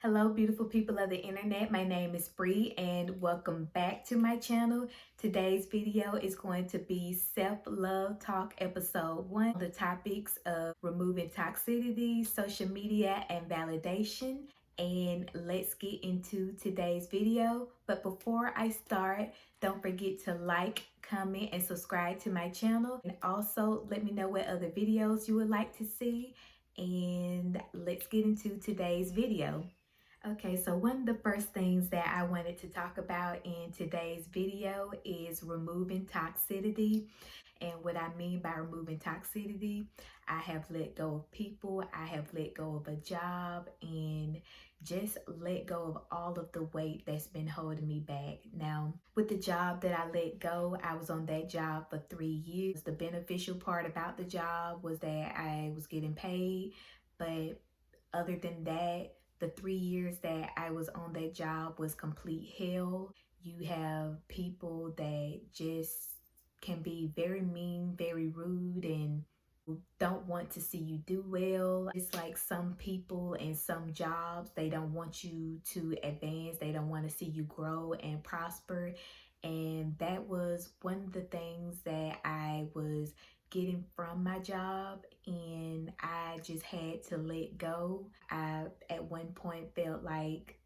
Hello, beautiful people of the internet. My name is Bree, and welcome back to my channel. Today's video is going to be Self-Love Talk Episode 1. The topics of removing toxicity, social media, and validation. And let's get into today's video. But before I start, don't forget to like, comment, and subscribe to my channel. And also let me know what other videos you would like to see. And let's get into today's video. Okay, so one of the first things that I wanted to talk about in today's video is removing toxicity. And what I mean by removing toxicity, I have let go of people, I have let go of a job, and just let go of all of the weight that's been holding me back. Now, with the job that I let go, I was on that job for 3 years. The beneficial part about the job was that I was getting paid, but other than that, the 3 years that I was on that job was complete hell. You have people that just can be very mean, very rude, and don't want to see you do well. It's like some people in some jobs, they don't want you to advance, they don't want to see you grow and prosper. And that was one of the things that I was getting from my job, and I just had to let go. I at one point felt like,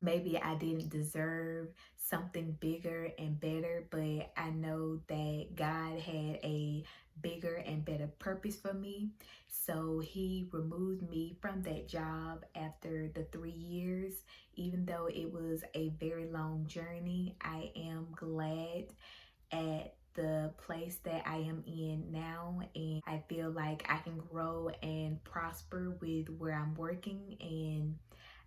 maybe I didn't deserve something bigger and better, but I know that God had a bigger and better purpose for me. So he removed me from that job after the 3 years. Even though it was a very long journey, I am glad at the place that I am in now, and I feel like I can grow and prosper with where I'm working. And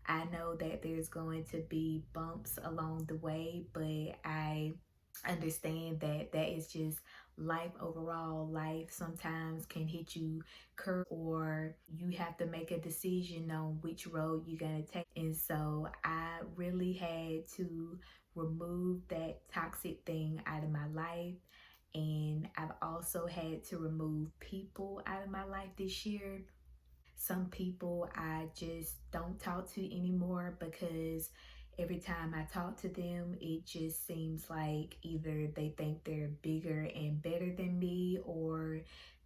I know that there's going to be bumps along the way, but I understand that that is just life overall. Life sometimes can hit you curve, or you have to make a decision on which road you're going to take. And so I really had to remove that toxic thing out of my life. And I've also had to remove people out of my life this year. Some people I just don't talk to anymore because every time I talk to them, it just seems like either they think they're bigger and better than me, or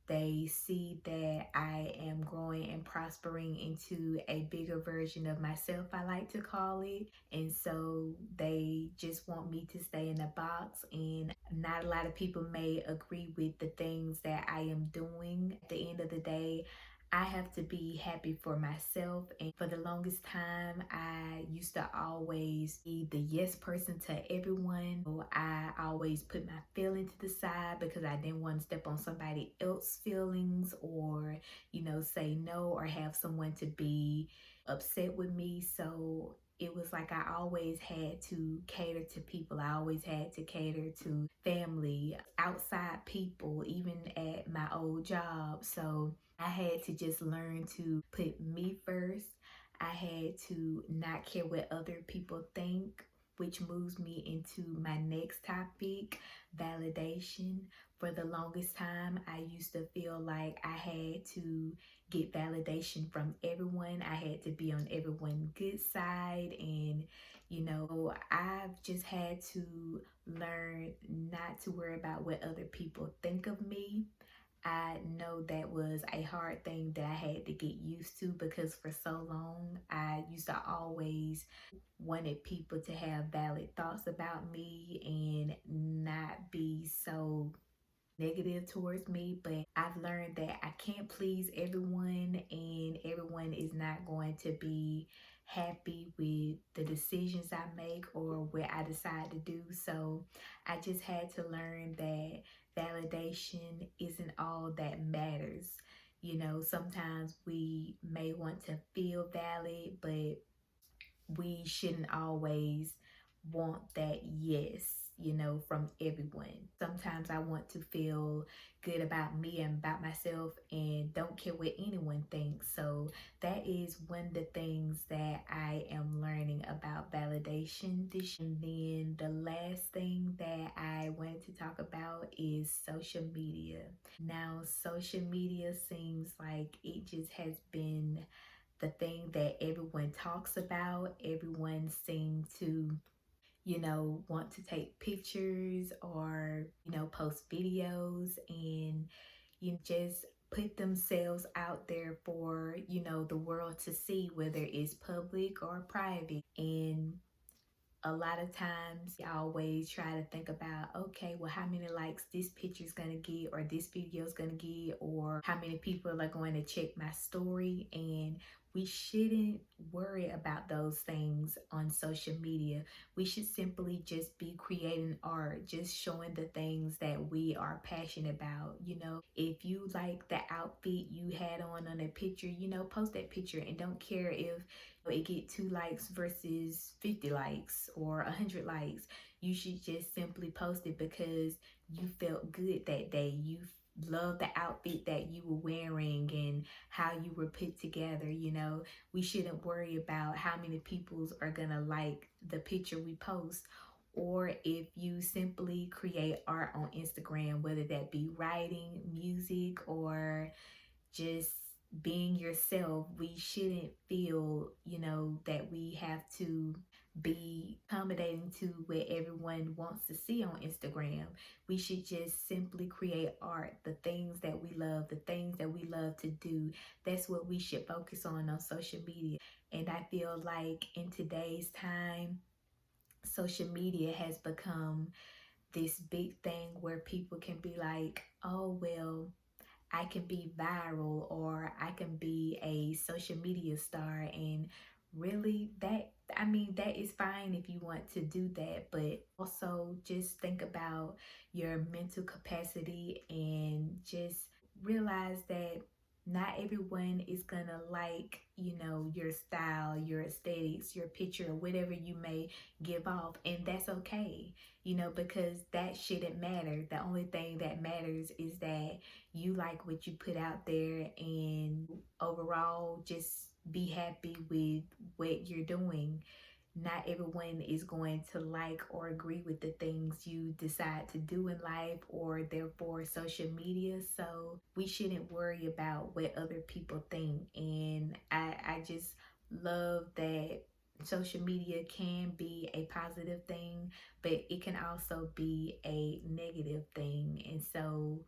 they see that I am growing and prospering into a bigger version of myself, I like to call it. And so they just want me to stay in a box. And not a lot of people may agree with the things that I am doing. At the end of the day, I have to be happy for myself. And for the longest time, I used to always be the yes person to everyone. So I always put my feelings to the side because I didn't want to step on somebody else's feelings, or, say no, or have someone to be upset with me. So it was like I always had to cater to people. I always had to cater to family, outside people, even at my old job. So I had to just learn to put me first. I had to not care what other people think, which moves me into my next topic, validation. For the longest time, I used to feel like I had to get validation from everyone. I had to be on everyone's good side. And, I've just had to learn not to worry about what other people think of me. I know that was a hard thing that I had to get used to, because for so long I used to always wanted people to have valid thoughts about me and not be so negative towards me. But I've learned that I can't please everyone, and everyone is not going to be happy with the decisions I make or what I decide to do. So I just had to learn that validation isn't all that matters. Sometimes we may want to feel valid, but we shouldn't always want that yes, from everyone. Sometimes I want to feel good about me and about myself and don't care what anyone thinks. So that is one of the things that I am learning about validation this year. And then the last thing that I wanted to talk about is social media. Now, social media seems like it just has been the thing that everyone talks about. Everyone seems to, want to take pictures or, post videos and, just put themselves out there for, the world to see, whether it's public or private. And a lot of times I always try to think about, okay, well, how many likes this picture's gonna get, or this video's gonna get, or how many people are going to check my story. And we shouldn't worry about those things on social media. We should simply just be creating art, just showing the things that we are passionate about. If you like the outfit you had on a picture, post that picture, and don't care if it get 2 likes versus 50 likes or 100 likes. You should just simply post it because you felt good that day. You love the outfit that you were wearing and how you were put together. We shouldn't worry about how many people are gonna like the picture we post. Or if you simply create art on Instagram, whether that be writing, music, or just being yourself, we shouldn't feel, that we have to be accommodating to what everyone wants to see on Instagram. We should just simply create art, the things that we love, the things that we love to do. That's what we should focus on social media. And I feel like in today's time, social media has become this big thing where people can be like, oh, well, I can be viral, or I can be a social media star. And really, that is fine if you want to do that, but also just think about your mental capacity and just realize that not everyone is gonna like, your style, your aesthetics, your picture, or whatever you may give off. And that's okay, because that shouldn't matter. The only thing that matters is that you like what you put out there, and overall just be happy with what you're doing. Not everyone is going to like or agree with the things you decide to do in life, or therefore social media. So we shouldn't worry about what other people think. And I just love that social media can be a positive thing, but it can also be a negative thing. And so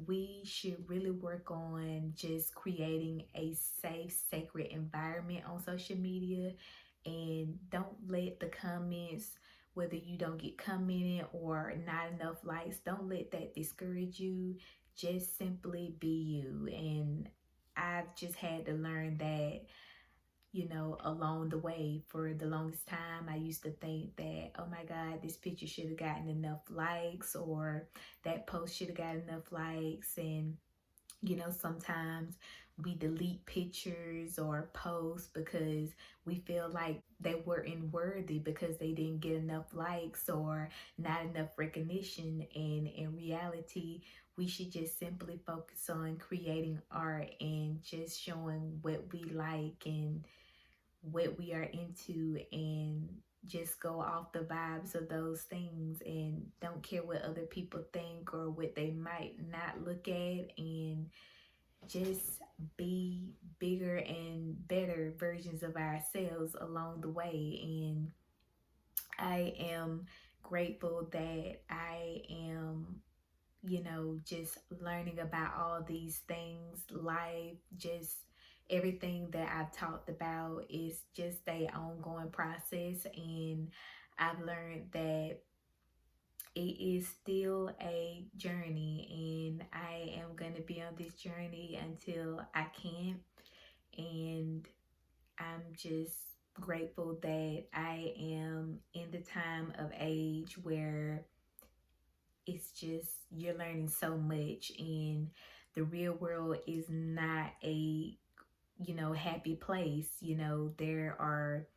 we should really work on just creating a safe, sacred environment on social media. And don't let the comments, whether you don't get commented or not enough likes, don't let that discourage you. Just simply be you. And I've just had to learn that, along the way. For the longest time, I used to think that, oh my God, this picture should have gotten enough likes, or that post should have gotten enough likes. And sometimes we delete pictures or posts because we feel like they weren't worthy because they didn't get enough likes or not enough recognition. And in reality, we should just simply focus on creating art and just showing what we like and what we are into, and just go off the vibes of those things, and don't care what other people think or what they might not look at. And just be bigger and better versions of ourselves along the way. And I am grateful that I am, just learning about all these things, life, just everything that I've talked about is just a ongoing process. And I've learned that it is still a journey, and I am going to be on this journey until I can. And I'm just grateful that I am in the time of age where it's just you're learning so much, and the real world is not a happy place. There are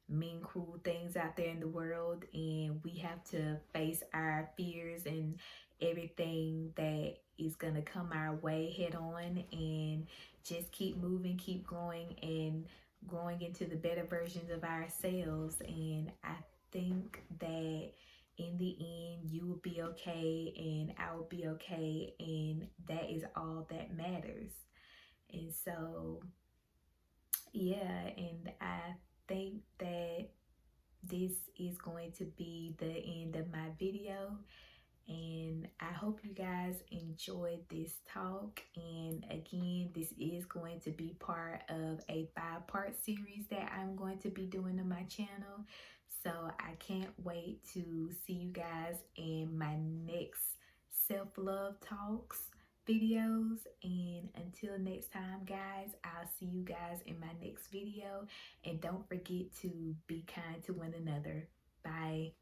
mean, cruel things out there in the world, and we have to face our fears and everything that is going to come our way head on, and just keep moving, keep growing, and growing into the better versions of ourselves. And I think that in the end, you will be okay, and I will be okay, and that is all that matters. And so, yeah, and I think that this is going to be the end of my video. And I hope you guys enjoyed this talk. And again, this is going to be part of a 5-part series that I'm going to be doing on my channel. So I can't wait to see you guys in my next self-love talks videos. And until next time, guys, I'll see you guys in my next video. And don't forget to be kind to one another. Bye.